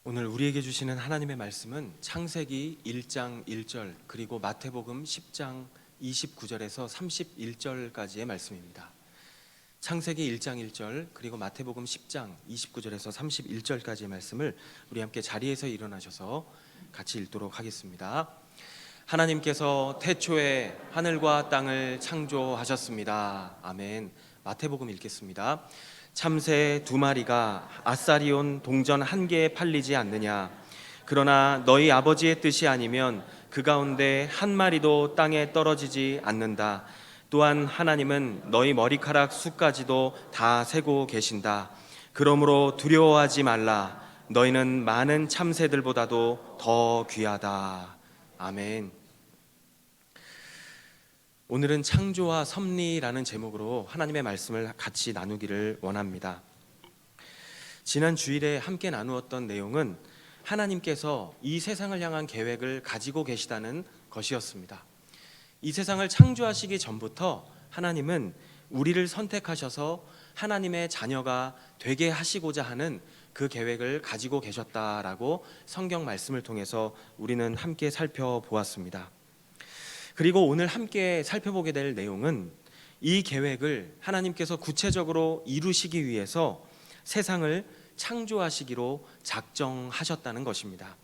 오늘 우리에게 주시는 하나님의 말씀은 창세기 1장 1절 그리고 마태복음 10장 29절에서 31절까지의 말씀입니다. 창세기 1장 1절 그리고 마태복음 10장 29절에서 31절까지의 말씀을 우리 함께 자리에서 일어나셔서 같이 읽도록 하겠습니다. 하나님께서 태초에 하늘과 땅을 창조하셨습니다. 아멘. 마태복음 읽겠습니다. 참새 2마리가 아싸리온 동전 1개에 팔리지 않느냐? 그러나 너희 아버지의 뜻이 아니면 그 가운데 1마리도 땅에 떨어지지 않는다. 또한 하나님은 너희 머리카락 숫까지도 다 세고 계신다. 그러므로 두려워하지 말라. 너희는 많은 참새들보다도 더 귀하다. 아멘. 오늘은 창조와 섭리라는 제목으로 하나님의 말씀을 같이 나누기를 원합니다. 지난 주일에 함께 나누었던 내용은 하나님께서 이 세상을 향한 계획을 가지고 계시다는 것이었습니다. 이 세상을 창조하시기 전부터 하나님은 우리를 선택하셔서 하나님의 자녀가 되게 하시고자 하는 그 계획을 가지고 계셨다라고 성경 말씀을 통해서 우리는 함께 살펴보았습니다. 그리고 오늘 함께 살펴보게 될 내용은 이 계획을 하나님께서 구체적으로 이루시기 위해서 세상을 창조하시기로 작정하셨다는 것입니다.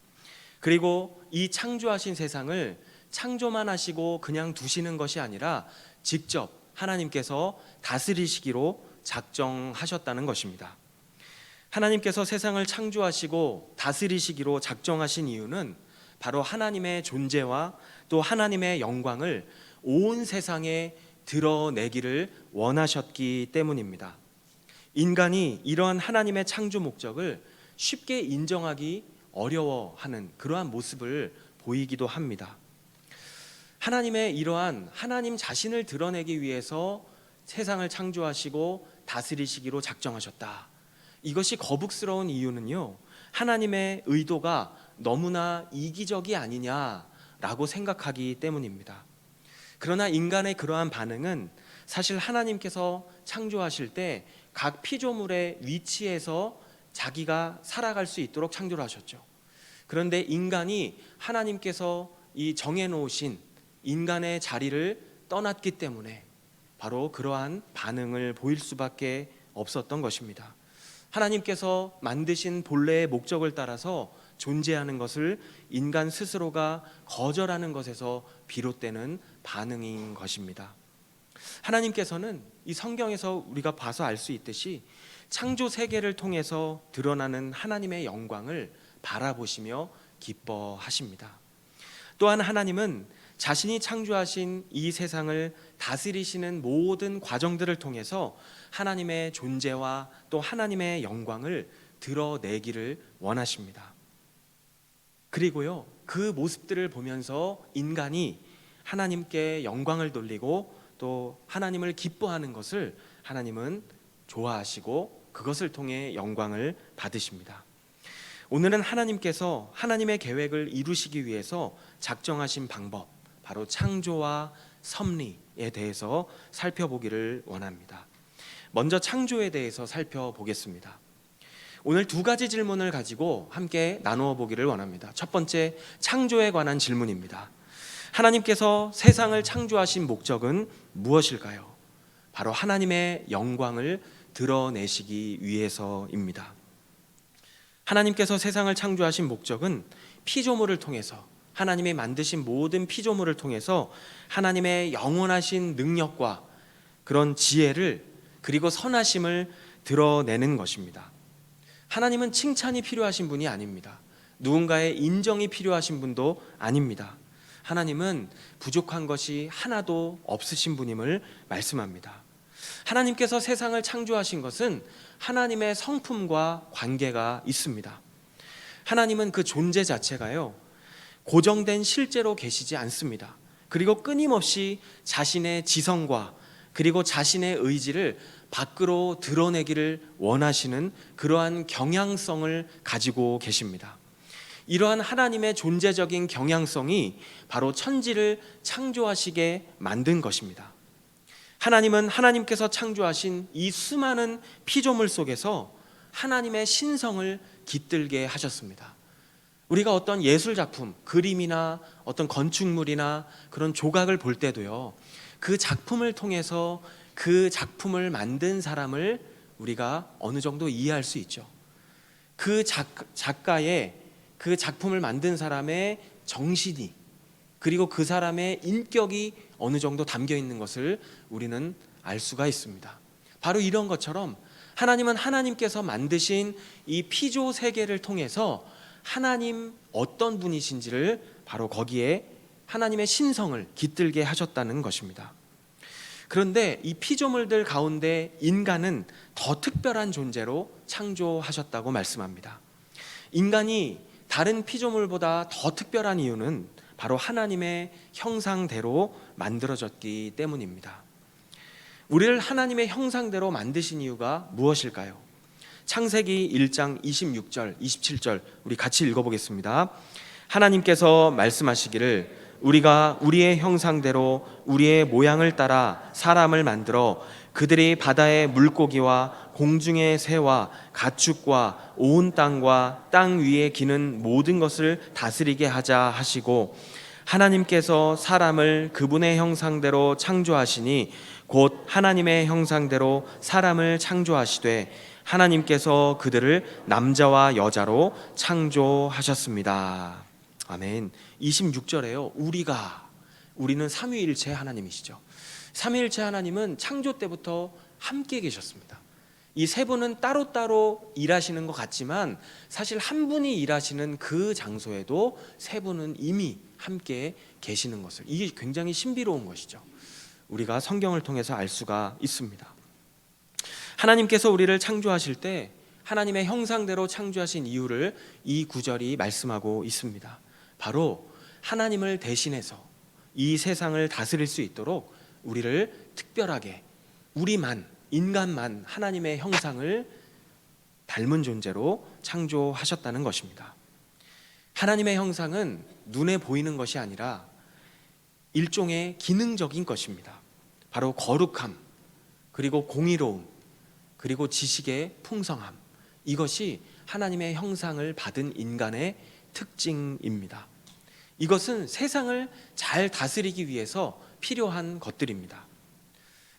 그리고 이 창조하신 세상을 창조만 하시고 그냥 두시는 것이 아니라 직접 하나님께서 다스리시기로 작정하셨다는 것입니다. 하나님께서 세상을 창조하시고 다스리시기로 작정하신 이유는 바로 하나님의 존재와 또 하나님의 영광을 온 세상에 드러내기를 원하셨기 때문입니다. 인간이 이러한 하나님의 창조 목적을 쉽게 인정하기 어려워하는 그러한 모습을 보이기도 합니다. 하나님의 이러한 하나님 자신을 드러내기 위해서 세상을 창조하시고 다스리시기로 작정하셨다. 이것이 거북스러운 이유는요, 하나님의 의도가 너무나 이기적이 아니냐라고 생각하기 때문입니다. 그러나 인간의 그러한 반응은 사실 하나님께서 창조하실 때 각 피조물의 위치에서 자기가 살아갈 수 있도록 창조를 하셨죠. 그런데 인간이 하나님께서 이 정해놓으신 인간의 자리를 떠났기 때문에 바로 그러한 반응을 보일 수밖에 없었던 것입니다. 하나님께서 만드신 본래의 목적을 따라서 존재하는 것을 인간 스스로가 거절하는 것에서 비롯되는 반응인 것입니다. 하나님께서는 이 성경에서 우리가 봐서 알 수 있듯이 창조 세계를 통해서 드러나는 하나님의 영광을 바라보시며 기뻐하십니다. 또한 하나님은 자신이 창조하신 이 세상을 다스리시는 모든 과정들을 통해서 하나님의 존재와 또 하나님의 영광을 드러내기를 원하십니다. 그리고요, 그 모습들을 보면서 인간이 하나님께 영광을 돌리고 또 하나님을 기뻐하는 것을 하나님은 좋아하시고 그것을 통해 영광을 받으십니다. 오늘은 하나님께서 하나님의 계획을 이루시기 위해서 작정하신 방법, 바로 창조와 섭리에 대해서 살펴보기를 원합니다. 먼저 창조에 대해서 살펴보겠습니다. 오늘 2가지 질문을 가지고 함께 나누어 보기를 원합니다. 첫 번째, 창조에 관한 질문입니다. 하나님께서 세상을 창조하신 목적은 무엇일까요? 바로 하나님의 영광을 드러내시기 위해서입니다. 하나님께서 세상을 창조하신 목적은 피조물을 통해서, 하나님이 만드신 모든 피조물을 통해서 하나님의 영원하신 능력과 그런 지혜를 그리고 선하심을 드러내는 것입니다. 하나님은 칭찬이 필요하신 분이 아닙니다. 누군가의 인정이 필요하신 분도 아닙니다. 하나님은 부족한 것이 하나도 없으신 분임을 말씀합니다. 하나님께서 세상을 창조하신 것은 하나님의 성품과 관계가 있습니다. 하나님은 그 존재 자체가요, 고정된 실제로 계시지 않습니다. 그리고 끊임없이 자신의 지성과 그리고 자신의 의지를 밖으로 드러내기를 원하시는 그러한 경향성을 가지고 계십니다. 이러한 하나님의 존재적인 경향성이 바로 천지를 창조하시게 만든 것입니다. 하나님은 하나님께서 창조하신 이 수많은 피조물 속에서 하나님의 신성을 깃들게 하셨습니다. 우리가 어떤 예술 작품, 그림이나 어떤 건축물이나 그런 조각을 볼 때도요, 그 작품을 통해서 그 작품을 만든 사람을 우리가 어느 정도 이해할 수 있죠. 그 작가의, 그 작품을 만든 사람의 정신이, 그리고 그 사람의 인격이 어느 정도 담겨 있는 것을 우리는 알 수가 있습니다. 바로 이런 것처럼 하나님은 하나님께서 만드신 이 피조 세계를 통해서 하나님 어떤 분이신지를 바로 거기에 하나님의 신성을 깃들게 하셨다는 것입니다. 그런데 이 피조물들 가운데 인간은 더 특별한 존재로 창조하셨다고 말씀합니다. 인간이 다른 피조물보다 더 특별한 이유는 바로 하나님의 형상대로 만들어졌기 때문입니다. 우리를 하나님의 형상대로 만드신 이유가 무엇일까요? 창세기 1장 26절, 27절 우리 같이 읽어보겠습니다. 하나님께서 말씀하시기를 우리가 우리의 형상대로 우리의 모양을 따라 사람을 만들어 그들이 바다의 물고기와 공중의 새와 가축과 온 땅과 땅 위에 기는 모든 것을 다스리게 하자 하시고, 하나님께서 사람을 그분의 형상대로 창조하시니 곧 하나님의 형상대로 사람을 창조하시되 하나님께서 그들을 남자와 여자로 창조하셨습니다. 아멘. 26절에요. 우리는 삼위일체 하나님이시죠. 삼위일체 하나님은 창조 때부터 함께 계셨습니다. 이 세 분은 따로따로 일하시는 것 같지만 사실 한 분이 일하시는 그 장소에도 세 분은 이미 함께 계시는 것을, 이게 굉장히 신비로운 것이죠. 우리가 성경을 통해서 알 수가 있습니다. 하나님께서 우리를 창조하실 때 하나님의 형상대로 창조하신 이유를 이 구절이 말씀하고 있습니다. 바로 하나님을 대신해서 이 세상을 다스릴 수 있도록 우리를 특별하게, 인간만 하나님의 형상을 닮은 존재로 창조하셨다는 것입니다. 하나님의 형상은 눈에 보이는 것이 아니라 일종의 기능적인 것입니다. 바로 거룩함, 그리고 공의로움, 그리고 지식의 풍성함, 이것이 하나님의 형상을 받은 인간의 특징입니다. 이것은 세상을 잘 다스리기 위해서 필요한 것들입니다.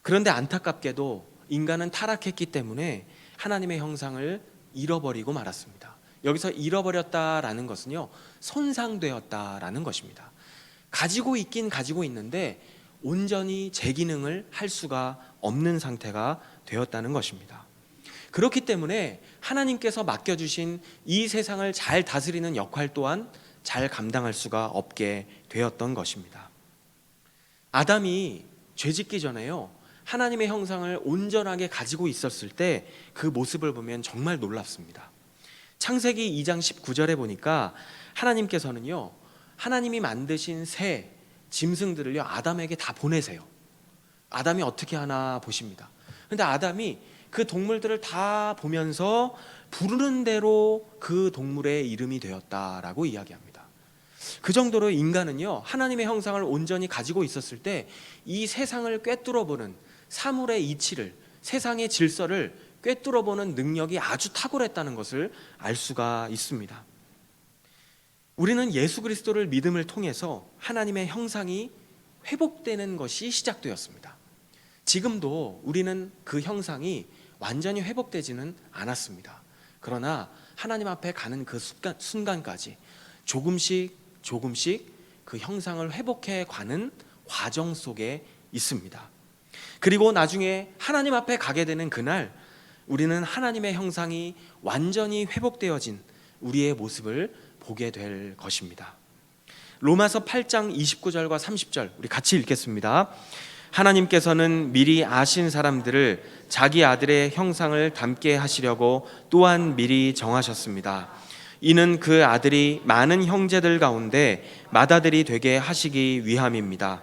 그런데 안타깝게도 인간은 타락했기 때문에 하나님의 형상을 잃어버리고 말았습니다. 여기서 잃어버렸다라는 것은요, 손상되었다라는 것입니다. 가지고 있긴 가지고 있는데 온전히 제 기능을 할 수가 없는 상태가 되었다는 것입니다. 그렇기 때문에 하나님께서 맡겨주신 이 세상을 잘 다스리는 역할 또한 잘 감당할 수가 없게 되었던 것입니다. 아담이 죄짓기 전에요, 하나님의 형상을 온전하게 가지고 있었을 때 그 모습을 보면 정말 놀랍습니다. 창세기 2장 19절에 보니까 하나님께서는요, 하나님이 만드신 새, 짐승들을요 아담에게 다 보내세요. 아담이 어떻게 하나 보십니다. 그런데 아담이 그 동물들을 다 보면서 부르는 대로 그 동물의 이름이 되었다라고 이야기합니다. 그 정도로 인간은요, 하나님의 형상을 온전히 가지고 있었을 때 이 세상을 꿰뚫어보는, 사물의 이치를, 세상의 질서를 꿰뚫어보는 능력이 아주 탁월했다는 것을 알 수가 있습니다. 우리는 예수 그리스도를 믿음을 통해서 하나님의 형상이 회복되는 것이 시작되었습니다. 지금도 우리는 그 형상이 완전히 회복되지는 않았습니다. 그러나 하나님 앞에 가는 그 순간까지 조금씩 그 형상을 회복해 가는 과정 속에 있습니다. 그리고 나중에 하나님 앞에 가게 되는 그날, 우리는 하나님의 형상이 완전히 회복되어진 우리의 모습을 보게 될 것입니다. 로마서 8장 29절과 30절 우리 같이 읽겠습니다. 하나님께서는 미리 아신 사람들을 자기 아들의 형상을 닮게 하시려고 또한 미리 정하셨습니다. 이는 그 아들이 많은 형제들 가운데 맏아들이 되게 하시기 위함입니다.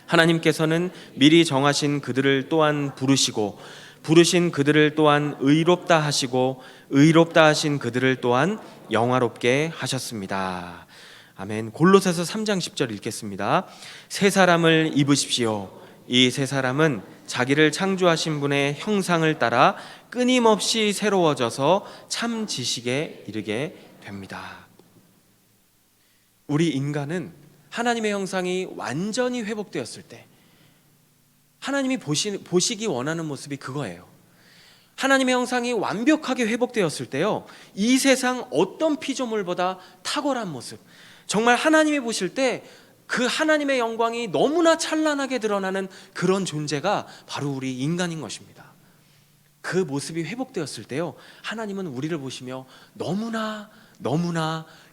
하나님께서는 미리 정하신 그들을 또한 부르시고 부르신 그들을 또한 의롭다 하시고 의롭다 하신 그들을 또한 영화롭게 하셨습니다. 아멘. 골로새서 3장 10절 읽겠습니다. 새 사람을 입으십시오. 이 새 사람은 자기를 창조하신 분의 형상을 따라 끊임없이 새로워져서 참 지식에 이르게 됩니다. 우리 인간은 하나님의 형상이 완전히 회복되었을 때 하나님이 보시기 원하는 모습이 그거예요. 하나님의 형상이 완벽하게 회복되었을 때요, 이 세상 어떤 피조물보다 탁월한 모습, 정말 하나님이 보실 때 그 하나님의 영광이 너무나 찬란하게 드러나는 그런 존재가 바로 우리 인간인 것입니다. 그 모습이 회복되었을 때요, 하나님은 우리를 보시며 너무나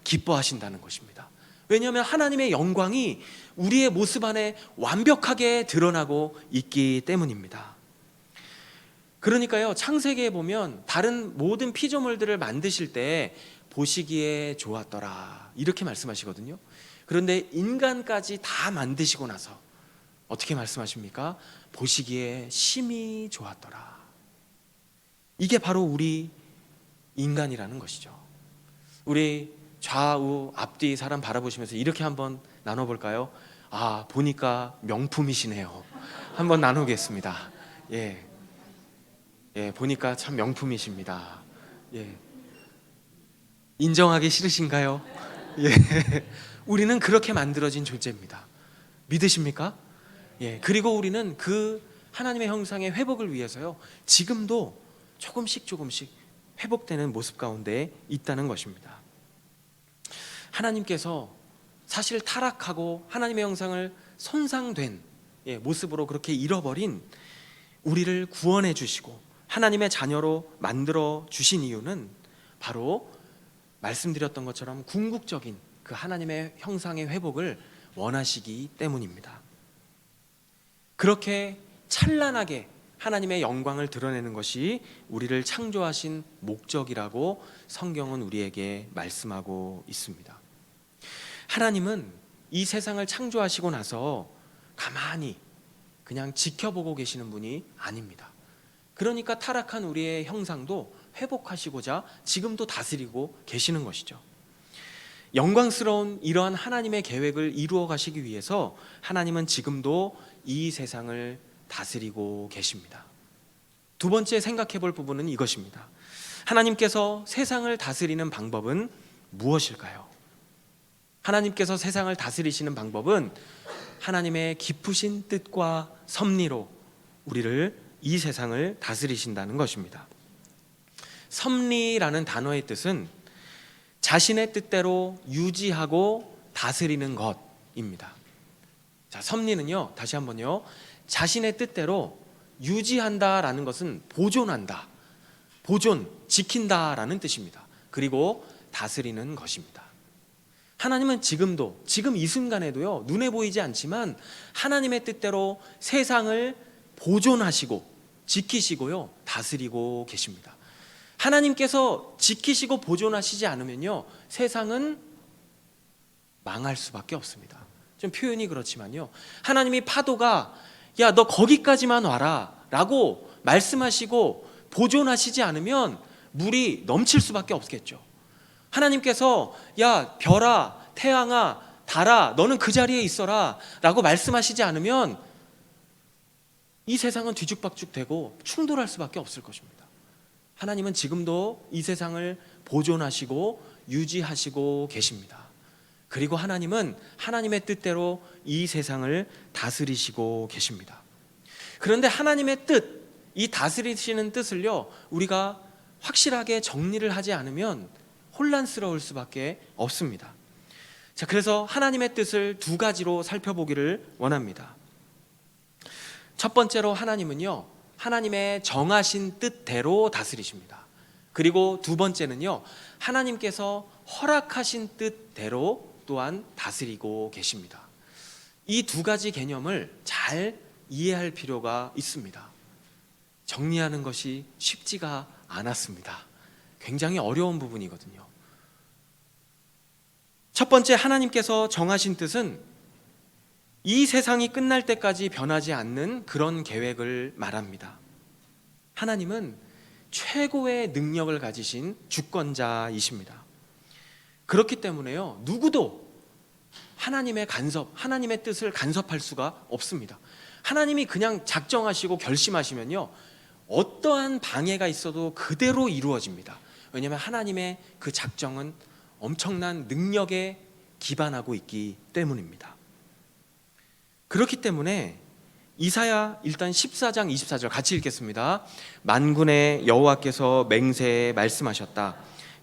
기뻐하신다는 것입니다. 왜냐하면 하나님의 영광이 우리의 모습 안에 완벽하게 드러나고 있기 때문입니다. 그러니까요, 창세기에 보면 다른 모든 피조물들을 만드실 때 보시기에 좋았더라 이렇게 말씀하시거든요. 그런데 인간까지 다 만드시고 나서 어떻게 말씀하십니까? 보시기에 심히 좋았더라. 이게 바로 우리 인간이라는 것이죠. 우리 좌우 앞뒤 사람 바라보시면서 이렇게 한번 나눠볼까요? 아, 보니까 명품이시네요. 한번 나누겠습니다. 예, 보니까 참 명품이십니다. 예, 인정하기 싫으신가요? 예, 우리는 그렇게 만들어진 존재입니다. 믿으십니까? 예, 그리고 우리는 그 하나님의 형상의 회복을 위해서요, 지금도 조금씩 회복되는 모습 가운데 있다는 것입니다. 하나님께서 사실 타락하고 하나님의 형상을 손상된 모습으로 그렇게 잃어버린 우리를 구원해 주시고 하나님의 자녀로 만들어 주신 이유는 바로 말씀드렸던 것처럼 궁극적인 그 하나님의 형상의 회복을 원하시기 때문입니다. 그렇게 찬란하게 하나님의 영광을 드러내는 것이 우리를 창조하신 목적이라고 성경은 우리에게 말씀하고 있습니다. 하나님은 이 세상을 창조하시고 나서 가만히 그냥 지켜보고 계시는 분이 아닙니다. 그러니까 타락한 우리의 형상도 회복하시고자 지금도 다스리고 계시는 것이죠. 영광스러운 이러한 하나님의 계획을 이루어 가시기 위해서 하나님은 지금도 이 세상을 다스리고 계십니다. 두 번째 생각해 볼 부분은 이것입니다. 하나님께서 세상을 다스리는 방법은 무엇일까요? 하나님께서 세상을 다스리시는 방법은 하나님의 깊으신 뜻과 섭리로 우리를 이 세상을 다스리신다는 것입니다. 섭리라는 단어의 뜻은 자신의 뜻대로 유지하고 다스리는 것입니다. 자, 섭리는요, 다시 한번요, 자신의 뜻대로 유지한다라는 것은 보존한다, 지킨다라는 뜻입니다. 그리고 다스리는 것입니다. 하나님은 지금 이 순간에도요, 눈에 보이지 않지만 하나님의 뜻대로 세상을 보존하시고 지키시고요, 다스리고 계십니다. 하나님께서 지키시고 보존하시지 않으면요, 세상은 망할 수밖에 없습니다. 좀 표현이 그렇지만요, 하나님이 파도가 야, 너 거기까지만 와라 라고 말씀하시고 보존하시지 않으면 물이 넘칠 수밖에 없겠죠. 하나님께서 야, 별아, 태양아, 달아, 너는 그 자리에 있어라 라고 말씀하시지 않으면 이 세상은 뒤죽박죽되고 충돌할 수밖에 없을 것입니다. 하나님은 지금도 이 세상을 보존하시고 유지하시고 계십니다. 그리고 하나님은 하나님의 뜻대로 이 세상을 다스리시고 계십니다. 그런데 하나님의 뜻, 이 다스리시는 뜻을요, 우리가 확실하게 정리를 하지 않으면 혼란스러울 수밖에 없습니다. 자, 그래서 하나님의 뜻을 두 가지로 살펴보기를 원합니다. 첫 번째로 하나님은요, 하나님의 정하신 뜻대로 다스리십니다. 그리고 두 번째는요, 하나님께서 허락하신 뜻대로 또한 다스리고 계십니다. 이 두 가지 개념을 잘 이해할 필요가 있습니다. 정리하는 것이 쉽지가 않았습니다. 굉장히 어려운 부분이거든요. 첫 번째, 하나님께서 정하신 뜻은 이 세상이 끝날 때까지 변하지 않는 그런 계획을 말합니다. 하나님은 최고의 능력을 가지신 주권자이십니다. 그렇기 때문에요, 누구도 하나님의 뜻을 간섭할 수가 없습니다. 하나님이 그냥 작정하시고 결심하시면요, 어떠한 방해가 있어도 그대로 이루어집니다. 왜냐하면 하나님의 그 작정은 엄청난 능력에 기반하고 있기 때문입니다. 그렇기 때문에 이사야 일단 14장 24절 같이 읽겠습니다. 만군의 여호와께서 맹세에 말씀하셨다.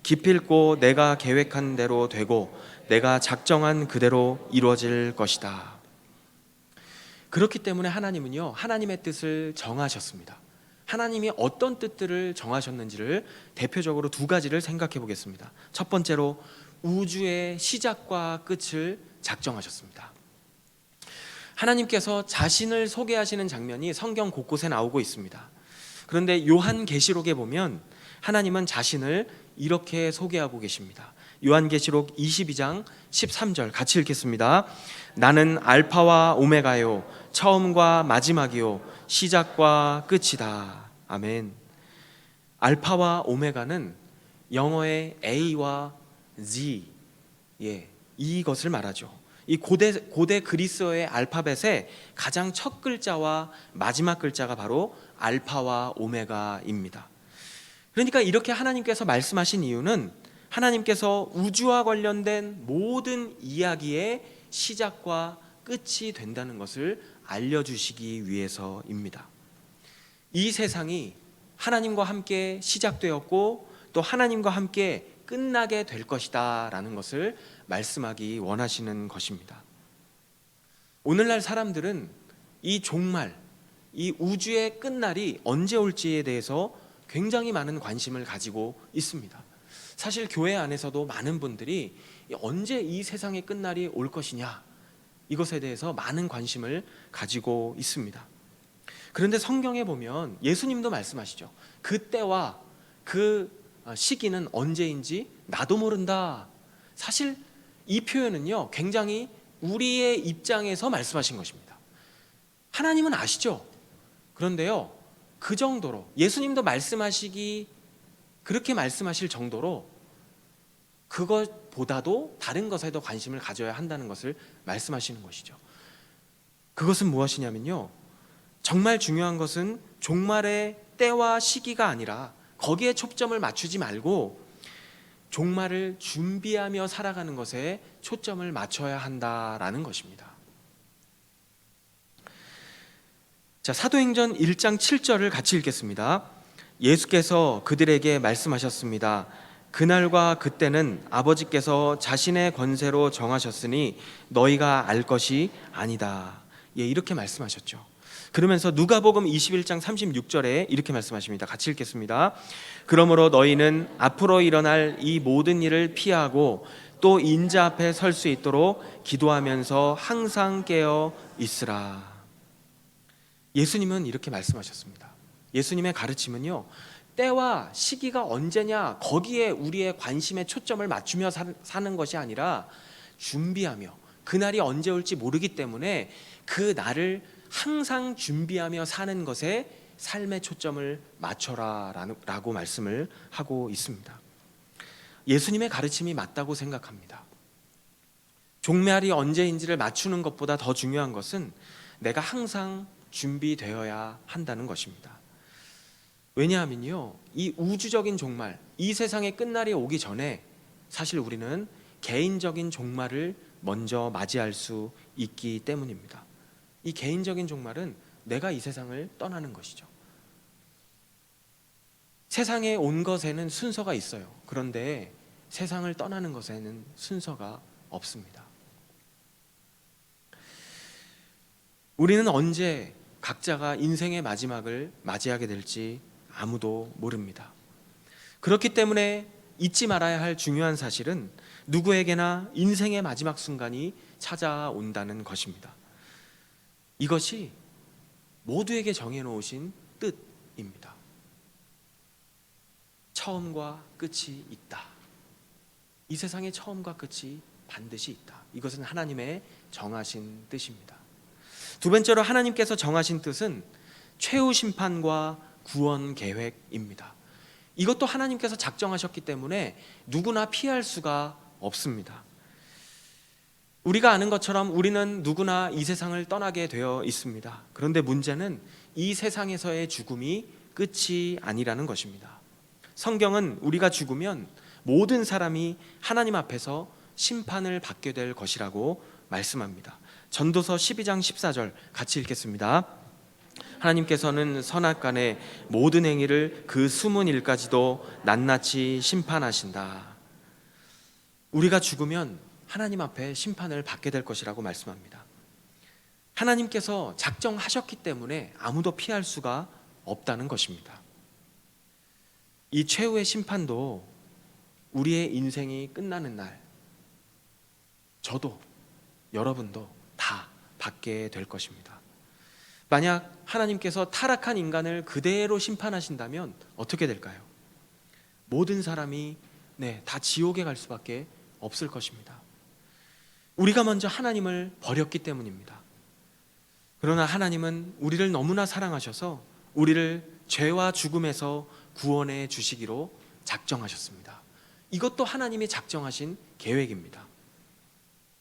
기필코 내가 계획한 대로 되고 내가 작정한 그대로 이루어질 것이다. 그렇기 때문에 하나님은요, 하나님의 뜻을 정하셨습니다. 하나님이 어떤 뜻들을 정하셨는지를 대표적으로 두 가지를 생각해 보겠습니다. 첫 번째로 우주의 시작과 끝을 작정하셨습니다. 하나님께서 자신을 소개하시는 장면이 성경 곳곳에 나오고 있습니다. 그런데 요한계시록에 보면 하나님은 자신을 이렇게 소개하고 계십니다. 요한계시록 22장 13절 같이 읽겠습니다. 나는 알파와 오메가요, 처음과 마지막이요, 시작과 끝이다. 아멘. 알파와 오메가는 영어의 A와 Z, 이것을 말하죠. 이 고대 그리스어의 알파벳의 가장 첫 글자와 마지막 글자가 바로 알파와 오메가입니다. 그러니까 이렇게 하나님께서 말씀하신 이유는 하나님께서 우주와 관련된 모든 이야기의 시작과 끝이 된다는 것을 알려주시기 위해서입니다. 이 세상이 하나님과 함께 시작되었고 또 하나님과 함께 끝나게 될 것이다 라는 것을 말씀하기 원하시는 것입니다. 오늘날 사람들은 이 종말, 이 우주의 끝날이 언제 올지에 대해서 굉장히 많은 관심을 가지고 있습니다. 사실 교회 안에서도 많은 분들이 언제 이 세상의 끝날이 올 것이냐, 이것에 대해서 많은 관심을 가지고 있습니다. 그런데 성경에 보면 예수님도 말씀하시죠. 그때와 그 시기는 언제인지 나도 모른다. 사실 이 표현은요, 굉장히 우리의 입장에서 말씀하신 것입니다. 하나님은 아시죠? 그런데요, 그 정도로 예수님도 그렇게 말씀하실 정도로 그것보다도 다른 것에도 관심을 가져야 한다는 것을 말씀하시는 것이죠. 그것은 무엇이냐면요, 정말 중요한 것은 종말의 때와 시기가 아니라 거기에 초점을 맞추지 말고 종말을 준비하며 살아가는 것에 초점을 맞춰야 한다라는 것입니다. 자, 사도행전 1장 7절을 같이 읽겠습니다. 예수께서 그들에게 말씀하셨습니다. 그날과 그때는 아버지께서 자신의 권세로 정하셨으니 너희가 알 것이 아니다. 이렇게 말씀하셨죠. 그러면서 누가복음 21장 36절에 이렇게 말씀하십니다. 같이 읽겠습니다. 그러므로 너희는 앞으로 일어날 이 모든 일을 피하고 또 인자 앞에 설 수 있도록 기도하면서 항상 깨어 있으라. 예수님은 이렇게 말씀하셨습니다. 예수님의 가르침은요, 때와 시기가 언제냐 거기에 우리의 관심의 초점을 맞추며 사는 것이 아니라 준비하며, 그날이 언제 올지 모르기 때문에 그 날을 항상 준비하며 사는 것에 삶의 초점을 맞춰라 라고 말씀을 하고 있습니다. 예수님의 가르침이 맞다고 생각합니다. 종말이 언제인지를 맞추는 것보다 더 중요한 것은 내가 항상 준비되어야 한다는 것입니다. 왜냐하면요, 이 우주적인 종말, 이 세상의 끝날이 오기 전에 사실 우리는 개인적인 종말을 먼저 맞이할 수 있기 때문입니다. 이 개인적인 종말은 내가 이 세상을 떠나는 것이죠. 세상에 온 것에는 순서가 있어요. 그런데 세상을 떠나는 것에는 순서가 없습니다. 우리는 언제 각자가 인생의 마지막을 맞이하게 될지 아무도 모릅니다. 그렇기 때문에 잊지 말아야 할 중요한 사실은 누구에게나 인생의 마지막 순간이 찾아온다는 것입니다. 이것이 모두에게 정해놓으신 뜻입니다. 처음과 끝이 있다. 이 세상의 처음과 끝이 반드시 있다. 이것은 하나님의 정하신 뜻입니다. 두 번째로 하나님께서 정하신 뜻은 최후 심판과 구원 계획입니다. 이것도 하나님께서 작정하셨기 때문에 누구나 피할 수가 없습니다. 우리가 아는 것처럼 우리는 누구나 이 세상을 떠나게 되어 있습니다. 그런데 문제는 이 세상에서의 죽음이 끝이 아니라는 것입니다. 성경은 우리가 죽으면 모든 사람이 하나님 앞에서 심판을 받게 될 것이라고 말씀합니다. 전도서 12장 14절 같이 읽겠습니다. 하나님께서는 선악간의 모든 행위를 그 숨은 일까지도 낱낱이 심판하신다. 우리가 죽으면 하나님 앞에 심판을 받게 될 것이라고 말씀합니다. 하나님께서 작정하셨기 때문에 아무도 피할 수가 없다는 것입니다. 이 최후의 심판도 우리의 인생이 끝나는 날, 저도 여러분도 다 받게 될 것입니다. 만약 하나님께서 타락한 인간을 그대로 심판하신다면 어떻게 될까요? 모든 사람이 다 지옥에 갈 수밖에 없을 것입니다. 우리가 먼저 하나님을 버렸기 때문입니다. 그러나 하나님은 우리를 너무나 사랑하셔서 우리를 죄와 죽음에서 구원해 주시기로 작정하셨습니다. 이것도 하나님이 작정하신 계획입니다.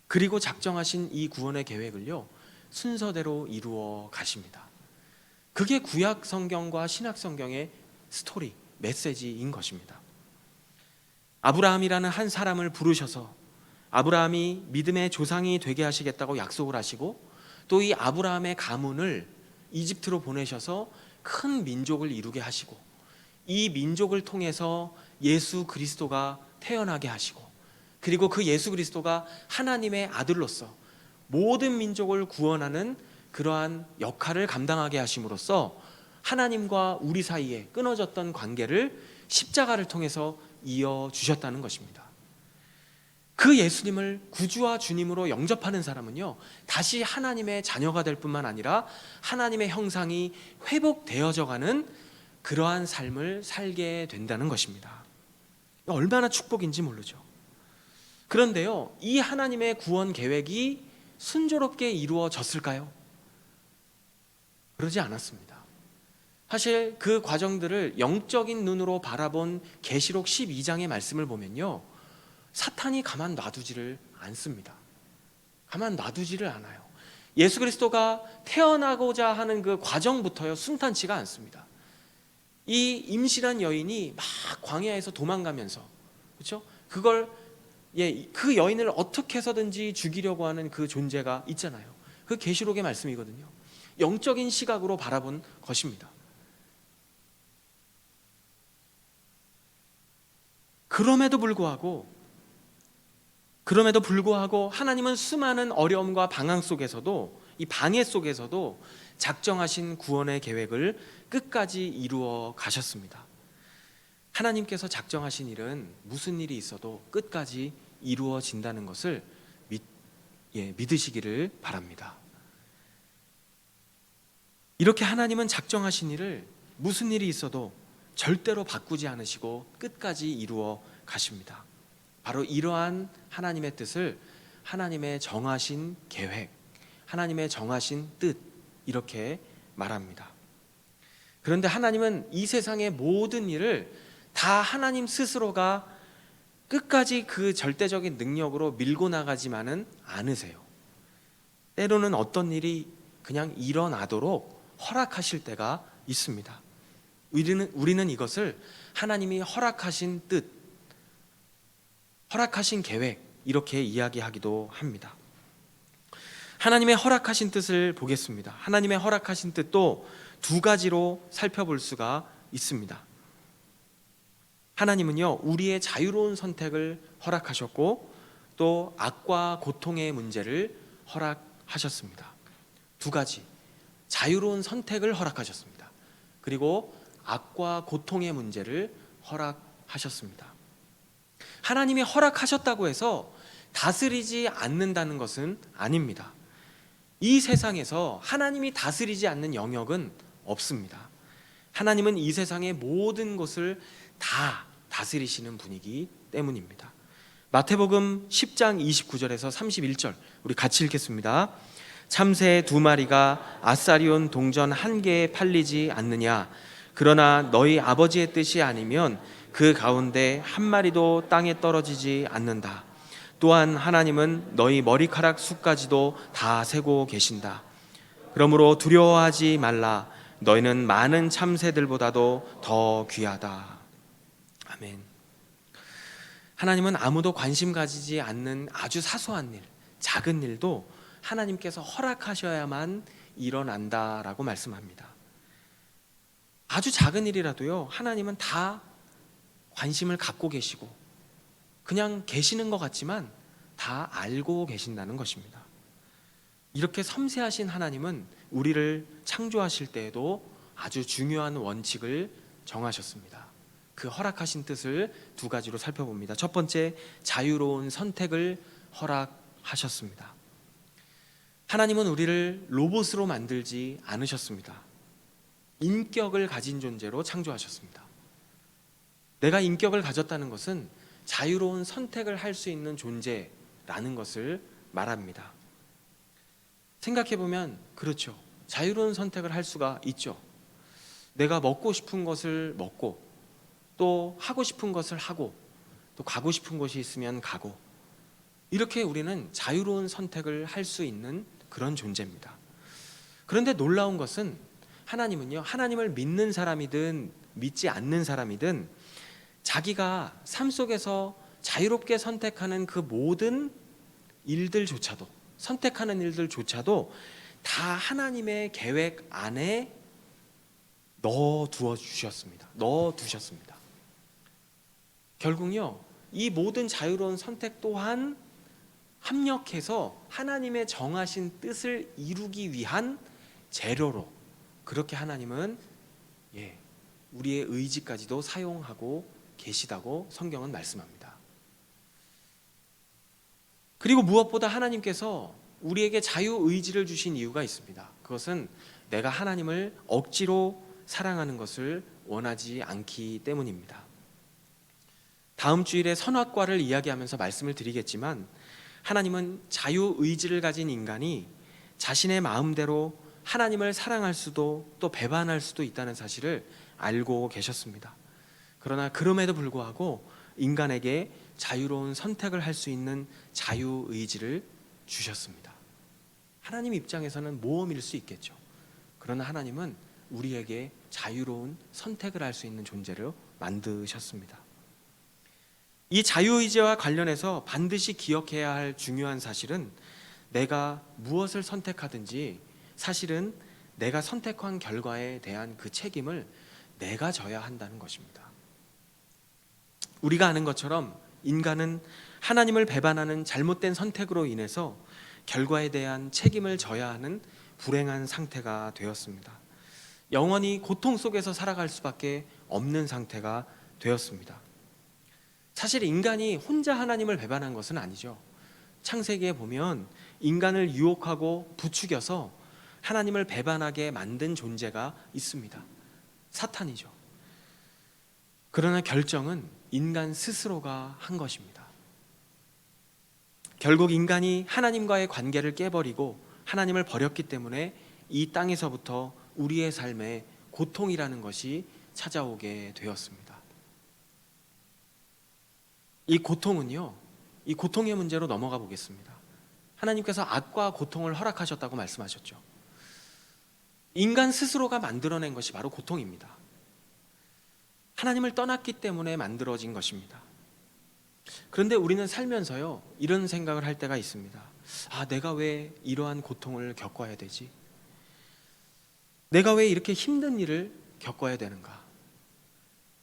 그리고 작정하신 이 구원의 계획을요, 순서대로 이루어 가십니다. 그게 구약 성경과 신약 성경의 스토리, 메시지인 것입니다. 아브라함이라는 한 사람을 부르셔서 아브라함이 믿음의 조상이 되게 하시겠다고 약속을 하시고, 또 이 아브라함의 가문을 이집트로 보내셔서 큰 민족을 이루게 하시고, 이 민족을 통해서 예수 그리스도가 태어나게 하시고, 그리고 그 예수 그리스도가 하나님의 아들로서 모든 민족을 구원하는 그러한 역할을 감당하게 하심으로써 하나님과 우리 사이에 끊어졌던 관계를 십자가를 통해서 이어주셨다는 것입니다. 그 예수님을 구주와 주님으로 영접하는 사람은요, 다시 하나님의 자녀가 될 뿐만 아니라 하나님의 형상이 회복되어져 가는 그러한 삶을 살게 된다는 것입니다. 얼마나 축복인지 모르죠. 그런데요, 이 하나님의 구원 계획이 순조롭게 이루어졌을까요? 그러지 않았습니다. 사실 그 과정들을 영적인 눈으로 바라본 계시록 12장의 말씀을 보면요, 사탄이 가만 놔두지를 않습니다. 가만 놔두지를 않아요. 예수 그리스도가 태어나고자 하는 그 과정부터요, 순탄치가 않습니다. 이 임실한 여인이 막 광야에서 도망가면서, 그렇죠? 그 여인을 어떻게 해서든지 죽이려고 하는 그 존재가 있잖아요. 그 계시록의 말씀이거든요. 영적인 시각으로 바라본 것입니다. 그럼에도 불구하고 하나님은 수많은 어려움과 방황 속에서도, 이 방해 속에서도 작정하신 구원의 계획을 끝까지 이루어 가셨습니다. 하나님께서 작정하신 일은 무슨 일이 있어도 끝까지 이루어진다는 것을 믿으시기를 바랍니다. 이렇게 하나님은 작정하신 일을 무슨 일이 있어도 절대로 바꾸지 않으시고 끝까지 이루어 가십니다. 바로 이러한 하나님의 뜻을 하나님의 정하신 계획, 하나님의 정하신 뜻, 이렇게 말합니다. 그런데 하나님은 이 세상의 모든 일을 다 하나님 스스로가 끝까지 그 절대적인 능력으로 밀고 나가지만은 않으세요. 때로는 어떤 일이 그냥 일어나도록 허락하실 때가 있습니다. 우리는 이것을 하나님이 허락하신 뜻, 허락하신 계획, 이렇게 이야기하기도 합니다. 하나님의 허락하신 뜻을 보겠습니다. 하나님의 허락하신 뜻도 두 가지로 살펴볼 수가 있습니다. 하나님은요, 우리의 자유로운 선택을 허락하셨고, 또 악과 고통의 문제를 허락하셨습니다. 두 가지, 자유로운 선택을 허락하셨습니다. 그리고 악과 고통의 문제를 허락하셨습니다. 하나님이 허락하셨다고 해서 다스리지 않는다는 것은 아닙니다. 이 세상에서 하나님이 다스리지 않는 영역은 없습니다. 하나님은 이 세상의 모든 것을 다 다스리시는 분이기 때문입니다. 마태복음 10장 29절에서 31절 우리 같이 읽겠습니다. 참새 2마리가 아사리온 동전 1개에 팔리지 않느냐? 그러나 너희 아버지의 뜻이 아니면 그 가운데 1마리도 땅에 떨어지지 않는다. 또한 하나님은 너희 머리카락 숫까지도 다 세고 계신다. 그러므로 두려워하지 말라. 너희는 많은 참새들보다도 더 귀하다. 아멘. 하나님은 아무도 관심 가지지 않는 아주 사소한 일, 작은 일도 하나님께서 허락하셔야만 일어난다라고 말씀합니다. 아주 작은 일이라도요, 하나님은 다 관심을 갖고 계시고 그냥 계시는 것 같지만 다 알고 계신다는 것입니다. 이렇게 섬세하신 하나님은 우리를 창조하실 때에도 아주 중요한 원칙을 정하셨습니다. 그 허락하신 뜻을 두 가지로 살펴봅니다. 첫 번째, 자유로운 선택을 허락하셨습니다. 하나님은 우리를 로봇으로 만들지 않으셨습니다. 인격을 가진 존재로 창조하셨습니다. 내가 인격을 가졌다는 것은 자유로운 선택을 할 수 있는 존재라는 것을 말합니다. 생각해보면 그렇죠. 자유로운 선택을 할 수가 있죠. 내가 먹고 싶은 것을 먹고 또 하고 싶은 것을 하고 또 가고 싶은 곳이 있으면 가고, 이렇게 우리는 자유로운 선택을 할 수 있는 그런 존재입니다. 그런데 놀라운 것은 하나님은요, 하나님을 믿는 사람이든 믿지 않는 사람이든 자기가 삶 속에서 자유롭게 선택하는 그 모든 일들조차도, 선택하는 일들조차도 다 하나님의 계획 안에 넣어두셨습니다. 결국요, 이 모든 자유로운 선택 또한 합력해서 하나님의 정하신 뜻을 이루기 위한 재료로, 그렇게 하나님은 우리의 의지까지도 사용하고 계시다고 성경은 말씀합니다. 그리고 무엇보다 하나님께서 우리에게 자유의지를 주신 이유가 있습니다. 그것은 내가 하나님을 억지로 사랑하는 것을 원하지 않기 때문입니다. 다음 주일에 선악과를 이야기하면서 말씀을 드리겠지만, 하나님은 자유의지를 가진 인간이 자신의 마음대로 하나님을 사랑할 수도 또 배반할 수도 있다는 사실을 알고 계셨습니다. 그러나 그럼에도 불구하고 인간에게 자유로운 선택을 할 수 있는 자유의지를 주셨습니다. 하나님 입장에서는 모험일 수 있겠죠. 그러나 하나님은 우리에게 자유로운 선택을 할 수 있는 존재로 만드셨습니다. 이 자유의지와 관련해서 반드시 기억해야 할 중요한 사실은, 내가 무엇을 선택하든지 사실은 내가 선택한 결과에 대한 그 책임을 내가 져야 한다는 것입니다. 우리가 아는 것처럼 인간은 하나님을 배반하는 잘못된 선택으로 인해서 결과에 대한 책임을 져야 하는 불행한 상태가 되었습니다. 영원히 고통 속에서 살아갈 수밖에 없는 상태가 되었습니다. 사실 인간이 혼자 하나님을 배반한 것은 아니죠. 창세기에 보면 인간을 유혹하고 부추겨서 하나님을 배반하게 만든 존재가 있습니다. 사탄이죠. 그러나 결정은 인간 스스로가 한 것입니다. 결국 인간이 하나님과의 관계를 깨버리고 하나님을 버렸기 때문에 이 땅에서부터 우리의 삶에 고통이라는 것이 찾아오게 되었습니다. 이 고통은요, 이 고통의 문제로 넘어가 보겠습니다. 하나님께서 악과 고통을 허락하셨다고 말씀하셨죠. 인간 스스로가 만들어낸 것이 바로 고통입니다. 하나님을 떠났기 때문에 만들어진 것입니다. 그런데 우리는 살면서요, 이런 생각을 할 때가 있습니다. 내가 왜 이러한 고통을 겪어야 되지? 내가 왜 이렇게 힘든 일을 겪어야 되는가?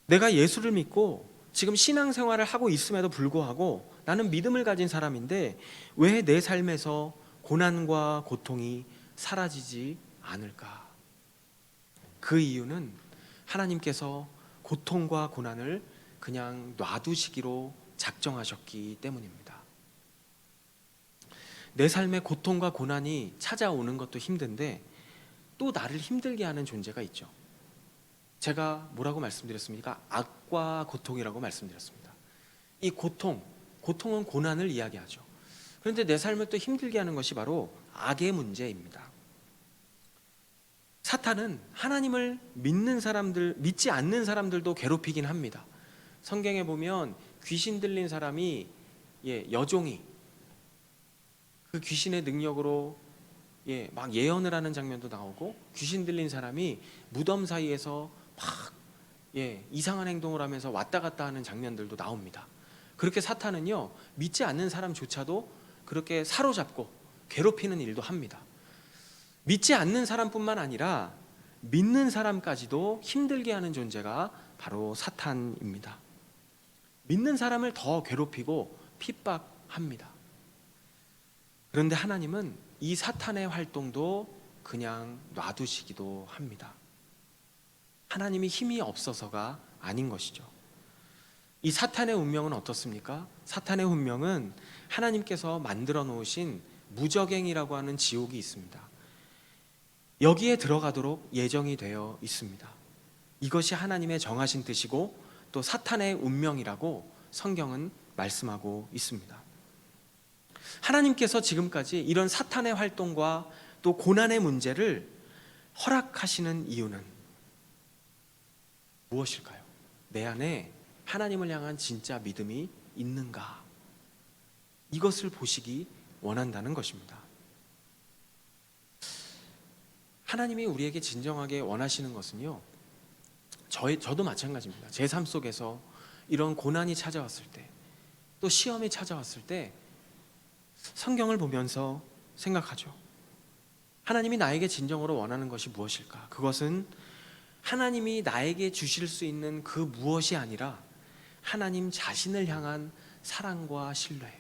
내가 예수를 믿고 지금 신앙생활을 하고 있음에도 불구하고 나는 믿음을 가진 사람인데 왜 내 삶에서 고난과 고통이 사라지지 않을까? 그 이유는 하나님께서 고통과 고난을 그냥 놔두시기로 작정하셨기 때문입니다. 내 삶에 고통과 고난이 찾아오는 것도 힘든데 또 나를 힘들게 하는 존재가 있죠. 제가 뭐라고 말씀드렸습니까? 악과 고통이라고 말씀드렸습니다. 이 고통은 고난을 이야기하죠. 그런데 내 삶을 또 힘들게 하는 것이 바로 악의 문제입니다. 사탄은 하나님을 믿는 사람들, 믿지 않는 사람들도 괴롭히긴 합니다. 성경에 보면 귀신 들린 사람이 여종이 그 귀신의 능력으로 막 예언을 하는 장면도 나오고, 귀신 들린 사람이 무덤 사이에서 막 이상한 행동을 하면서 왔다 갔다 하는 장면들도 나옵니다. 그렇게 사탄은요, 믿지 않는 사람조차도 그렇게 사로잡고 괴롭히는 일도 합니다. 믿지 않는 사람뿐만 아니라 믿는 사람까지도 힘들게 하는 존재가 바로 사탄입니다. 믿는 사람을 더 괴롭히고 핍박합니다. 그런데 하나님은 이 사탄의 활동도 그냥 놔두시기도 합니다. 하나님이 힘이 없어서가 아닌 것이죠. 이 사탄의 운명은 어떻습니까? 사탄의 운명은 하나님께서 만들어 놓으신 무저갱이라고 하는 지옥이 있습니다. 여기에 들어가도록 예정이 되어 있습니다. 이것이 하나님의 정하신 뜻이고 또 사탄의 운명이라고 성경은 말씀하고 있습니다. 하나님께서 지금까지 이런 사탄의 활동과 또 고난의 문제를 허락하시는 이유는 무엇일까요? 내 안에 하나님을 향한 진짜 믿음이 있는가? 이것을 보시기 원한다는 것입니다. 하나님이 우리에게 진정하게 원하시는 것은요, 저도 마찬가지입니다. 제 삶 속에서 이런 고난이 찾아왔을 때, 또 시험이 찾아왔을 때 성경을 보면서 생각하죠. 하나님이 나에게 진정으로 원하는 것이 무엇일까? 그것은 하나님이 나에게 주실 수 있는 그 무엇이 아니라 하나님 자신을 향한 사랑과 신뢰.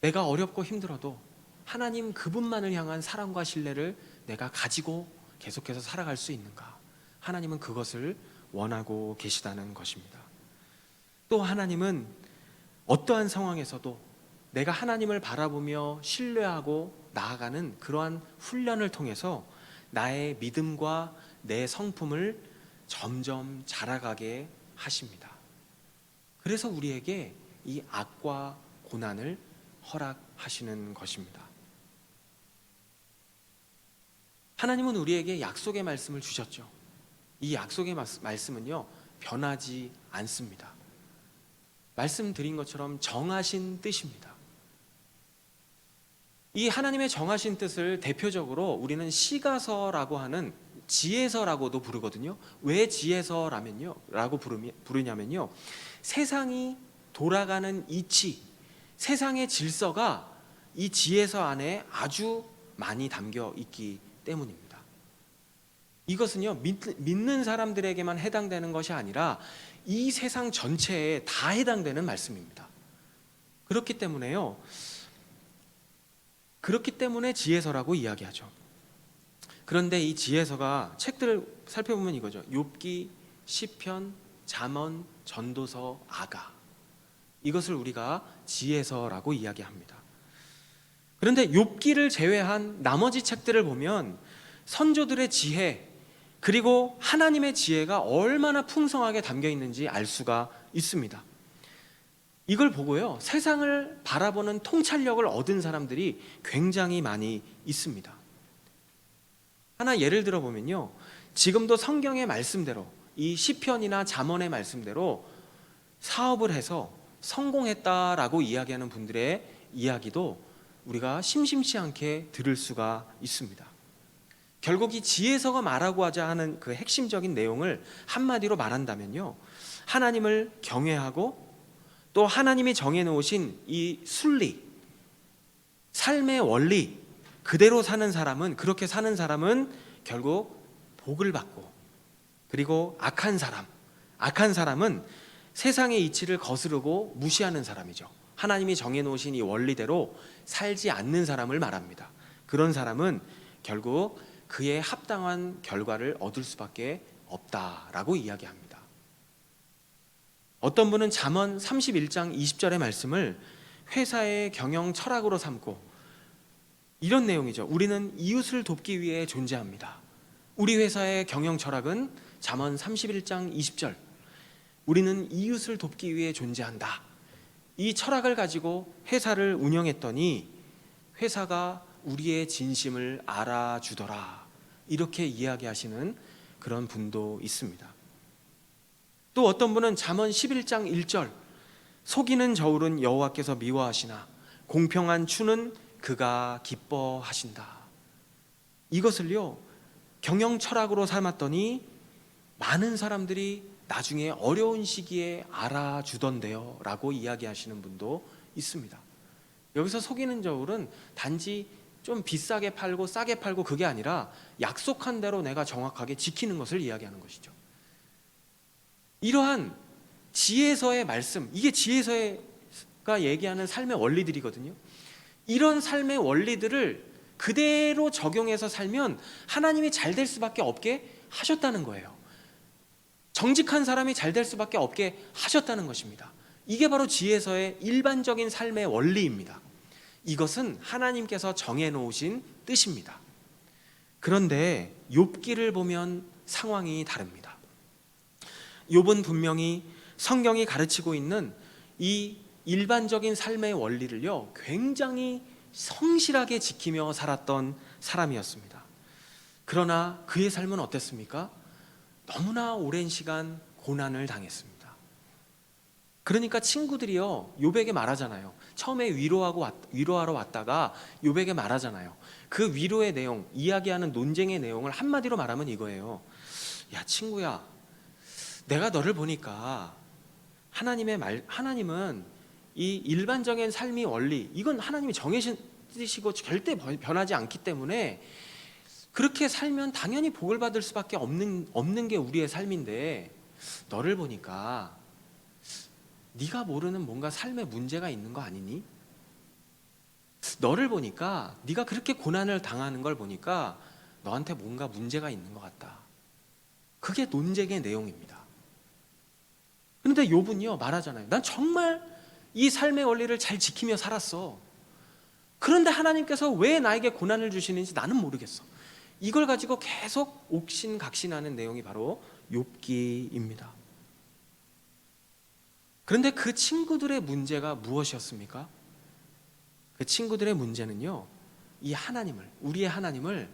내가 어렵고 힘들어도 하나님 그분만을 향한 사랑과 신뢰를 내가 가지고 계속해서 살아갈 수 있는가? 하나님은 그것을 원하고 계시다는 것입니다. 또 하나님은 어떠한 상황에서도 내가 하나님을 바라보며 신뢰하고 나아가는 그러한 훈련을 통해서 나의 믿음과 내 성품을 점점 자라가게 하십니다. 그래서 우리에게 이 악과 고난을 허락하시는 것입니다. 하나님은 우리에게 약속의 말씀을 주셨죠. 이 약속의 말씀은요, 변하지 않습니다. 말씀드린 것처럼 정하신 뜻입니다. 이 하나님의 정하신 뜻을 대표적으로 우리는 시가서라고 하는, 지혜서라고도 부르거든요. 왜 지혜서라고 부르냐면요, 세상이 돌아가는 이치, 세상의 질서가 이 지혜서 안에 아주 많이 담겨 있기 때문입니다. 이것은요, 믿는 사람들에게만 해당되는 것이 아니라 이 세상 전체에 다 해당되는 말씀입니다. 그렇기 때문에 지혜서라고 이야기하죠. 그런데 이 지혜서가 책들을 살펴보면 이거죠. 욥기, 시편, 잠언, 전도서, 아가. 이것을 우리가 지혜서라고 이야기합니다. 그런데 욥기를 제외한 나머지 책들을 보면 선조들의 지혜, 그리고 하나님의 지혜가 얼마나 풍성하게 담겨 있는지 알 수가 있습니다. 이걸 보고요, 세상을 바라보는 통찰력을 얻은 사람들이 굉장히 많이 있습니다. 하나 예를 들어 보면요, 지금도 성경의 말씀대로, 이 시편이나 잠언의 말씀대로 사업을 해서 성공했다라고 이야기하는 분들의 이야기도 우리가 심심치 않게 들을 수가 있습니다. 결국 이 지혜서가 말하고자 하는 그 핵심적인 내용을 한마디로 말한다면요, 하나님을 경외하고 또 하나님이 정해놓으신 이 순리, 삶의 원리 그대로 사는 사람은, 그렇게 사는 사람은 결국 복을 받고, 그리고 악한 사람은 세상의 이치를 거스르고 무시하는 사람이죠. 하나님이 정해놓으신 이 원리대로 살지 않는 사람을 말합니다. 그런 사람은 결국 그에 합당한 결과를 얻을 수밖에 없다라고 이야기합니다. 어떤 분은 잠언 31장 20절의 말씀을 회사의 경영 철학으로 삼고 이런 내용이죠. 우리는 이웃을 돕기 위해 존재합니다. 우리 회사의 경영 철학은 잠언 31장 20절, 우리는 이웃을 돕기 위해 존재한다. 이 철학을 가지고 회사를 운영했더니 회사가 우리의 진심을 알아주더라, 이렇게 이야기하시는 그런 분도 있습니다. 또 어떤 분은 잠언 11장 1절, 속이는 저울은 여호와께서 미워하시나 공평한 추는 그가 기뻐하신다. 이것을요, 경영 철학으로 삼았더니 많은 사람들이 나중에 어려운 시기에 알아주던데요 라고 이야기하시는 분도 있습니다. 여기서 속이는 저울은 단지 좀 비싸게 팔고 싸게 팔고 그게 아니라 약속한 대로 내가 정확하게 지키는 것을 이야기하는 것이죠. 이러한 지혜서의 말씀, 이게 지혜서가 얘기하는 삶의 원리들이거든요. 이런 삶의 원리들을 그대로 적용해서 살면 하나님이 잘 될 수밖에 없게 하셨다는 거예요. 정직한 사람이 잘 될 수밖에 없게 하셨다는 것입니다. 이게 바로 지혜서의 일반적인 삶의 원리입니다. 이것은 하나님께서 정해놓으신 뜻입니다. 그런데 욥기를 보면 상황이 다릅니다. 욥은 분명히 성경이 가르치고 있는 이 일반적인 삶의 원리를요, 굉장히 성실하게 지키며 살았던 사람이었습니다. 그러나 그의 삶은 어땠습니까? 너무나 오랜 시간 고난을 당했습니다. 그러니까 친구들이요, 욥에게 말하잖아요. 처음에 위로하러 왔다가 욥에게 말하잖아요. 그 위로의 내용, 이야기하는 논쟁의 내용을 한마디로 말하면 이거예요. 야, 친구야, 내가 너를 보니까 하나님은 이 일반적인 삶의 원리, 이건 하나님이 정해지시고 절대 변하지 않기 때문에 그렇게 살면 당연히 복을 받을 수밖에 없는 게 우리의 삶인데, 너를 보니까 네가 모르는 뭔가 삶에 문제가 있는 거 아니니? 너를 보니까 네가 그렇게 고난을 당하는 걸 보니까 너한테 뭔가 문제가 있는 것 같다. 그게 논쟁의 내용입니다. 그런데 욥은요, 말하잖아요. 난 정말 이 삶의 원리를 잘 지키며 살았어. 그런데 하나님께서 왜 나에게 고난을 주시는지 나는 모르겠어. 이걸 가지고 계속 옥신각신하는 내용이 바로 욥기입니다. 그런데 그 친구들의 문제가 무엇이었습니까? 그 친구들의 문제는요, 이 하나님을, 우리의 하나님을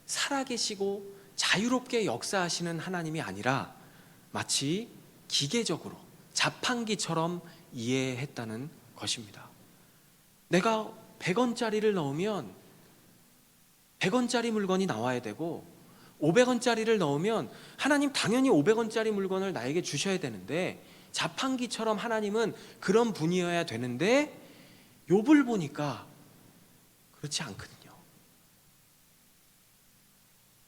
살아계시고 자유롭게 역사하시는 하나님이 아니라 마치 기계적으로 자판기처럼 이해했다는 것입니다. 내가 100원짜리를 넣으면 100원짜리 물건이 나와야 되고, 500원짜리를 넣으면 하나님 당연히 500원짜리 물건을 나에게 주셔야 되는데, 자판기처럼 하나님은 그런 분이어야 되는데, 욥을 보니까 그렇지 않거든요.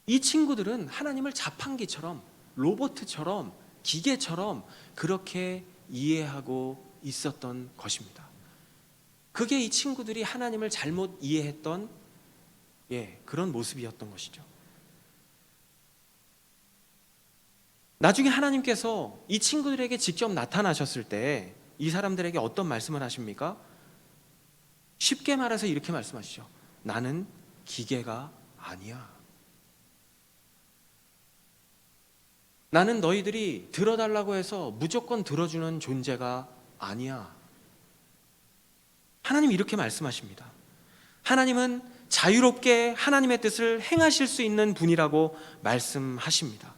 이 친구들은 하나님을 자판기처럼, 로봇처럼, 기계처럼 그렇게 이해하고 있었던 것입니다. 그게 이 친구들이 하나님을 잘못 이해했던 그런 모습이었던 것이죠. 나중에 하나님께서 이 친구들에게 직접 나타나셨을 때 이 사람들에게 어떤 말씀을 하십니까? 쉽게 말해서 이렇게 말씀하시죠. 나는 기계가 아니야. 나는 너희들이 들어달라고 해서 무조건 들어주는 존재가 아니야. 하나님 이렇게 말씀하십니다. 하나님은 자유롭게 하나님의 뜻을 행하실 수 있는 분이라고 말씀하십니다.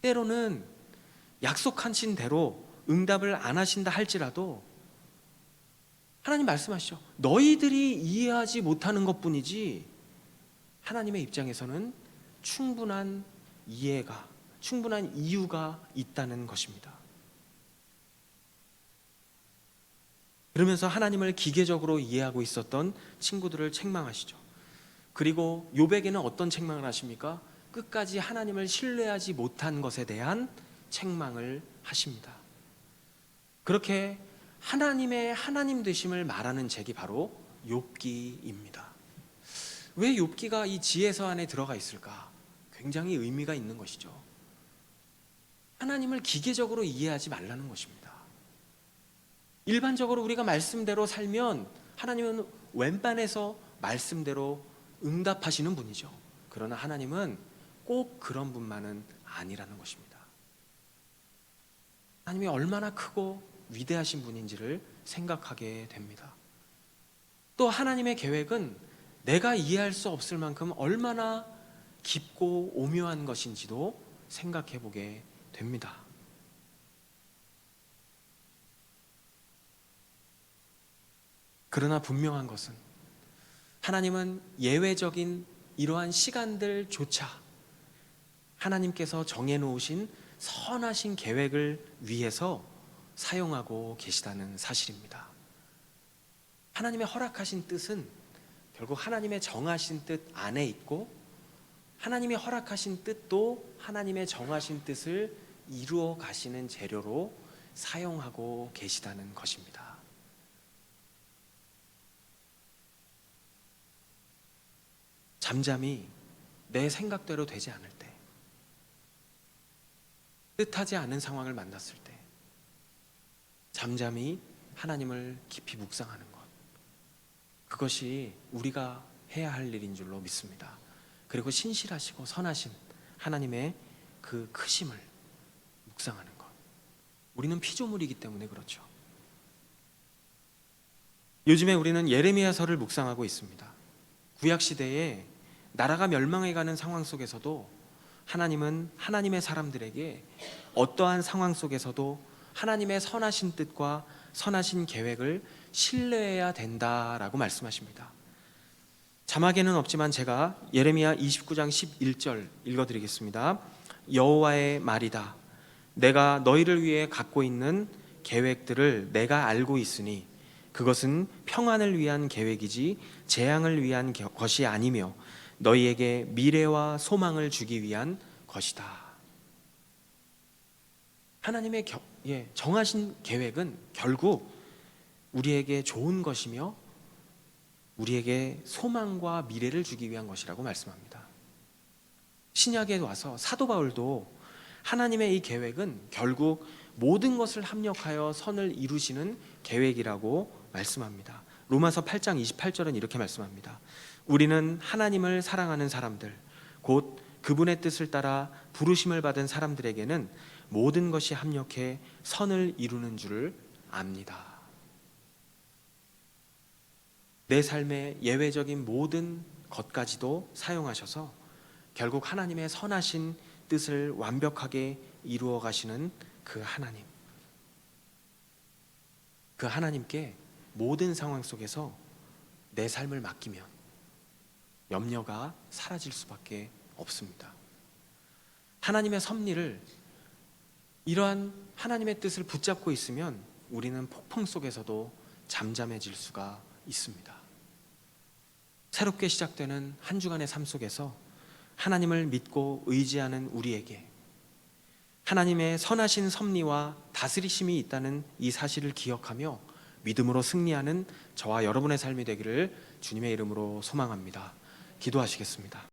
때로는 약속하신 대로 응답을 안 하신다 할지라도 하나님 말씀하시죠. 너희들이 이해하지 못하는 것뿐이지 하나님의 입장에서는 충분한 이해가, 충분한 이유가 있다는 것입니다. 그러면서 하나님을 기계적으로 이해하고 있었던 친구들을 책망하시죠. 그리고 욥에게는 어떤 책망을 하십니까? 끝까지 하나님을 신뢰하지 못한 것에 대한 책망을 하십니다. 그렇게 하나님의 하나님 되심을 말하는 책이 바로 욥기입니다. 왜 욥기가 이 지혜서 안에 들어가 있을까? 굉장히 의미가 있는 것이죠. 하나님을 기계적으로 이해하지 말라는 것입니다. 일반적으로 우리가 말씀대로 살면 하나님은 웬만해서 말씀대로 응답하시는 분이죠. 그러나 하나님은 꼭 그런 분만은 아니라는 것입니다. 하나님이 얼마나 크고 위대하신 분인지를 생각하게 됩니다. 또 하나님의 계획은 내가 이해할 수 없을 만큼 얼마나 깊고 오묘한 것인지도 생각해 보게 됩니다. 그러나 분명한 것은 하나님은 예외적인 이러한 시간들조차 하나님께서 정해놓으신 선하신 계획을 위해서 사용하고 계시다는 사실입니다. 하나님의 허락하신 뜻은 결국 하나님의 정하신 뜻 안에 있고, 하나님이 허락하신 뜻도 하나님의 정하신 뜻을 이루어 가시는 재료로 사용하고 계시다는 것입니다. 잠잠히 내 생각대로 되지 않을 때, 뜻하지 않은 상황을 만났을 때 잠잠히 하나님을 깊이 묵상하는 것, 그것이 우리가 해야 할 일인 줄로 믿습니다. 그리고 신실하시고 선하신 하나님의 그 크심을 묵상하는 것, 우리는 피조물이기 때문에 그렇죠. 요즘에 우리는 예레미야서를 묵상하고 있습니다. 구약시대에 나라가 멸망해가는 상황 속에서도 하나님은 하나님의 사람들에게 어떠한 상황 속에서도 하나님의 선하신 뜻과 선하신 계획을 신뢰해야 된다라고 말씀하십니다. 자막에는 없지만 제가 예레미야 29장 11절 읽어드리겠습니다. 여호와의 말이다. 내가 너희를 위해 갖고 있는 계획들을 내가 알고 있으니 그것은 평안을 위한 계획이지 재앙을 위한 것이 아니며 너희에게 미래와 소망을 주기 위한 것이다. 하나님의 정하신 계획은 결국 우리에게 좋은 것이며 우리에게 소망과 미래를 주기 위한 것이라고 말씀합니다. 신약에 와서 사도 바울도 하나님의 이 계획은 결국 모든 것을 합력하여 선을 이루시는 계획이라고 말씀합니다. 로마서 8장 28절은 이렇게 말씀합니다. 우리는 하나님을 사랑하는 사람들, 곧 그분의 뜻을 따라 부르심을 받은 사람들에게는 모든 것이 합력해 선을 이루는 줄을 압니다. 내 삶의 예외적인 모든 것까지도 사용하셔서 결국 하나님의 선하신 뜻을 완벽하게 이루어 가시는 그 하나님, 그 하나님께 모든 상황 속에서 내 삶을 맡기면 염려가 사라질 수밖에 없습니다. 하나님의 섭리를, 이러한 하나님의 뜻을 붙잡고 있으면 우리는 폭풍 속에서도 잠잠해질 수가 있습니다. 새롭게 시작되는 한 주간의 삶 속에서 하나님을 믿고 의지하는 우리에게 하나님의 선하신 섭리와 다스리심이 있다는 이 사실을 기억하며 믿음으로 승리하는 저와 여러분의 삶이 되기를 주님의 이름으로 소망합니다. 기도하시겠습니다.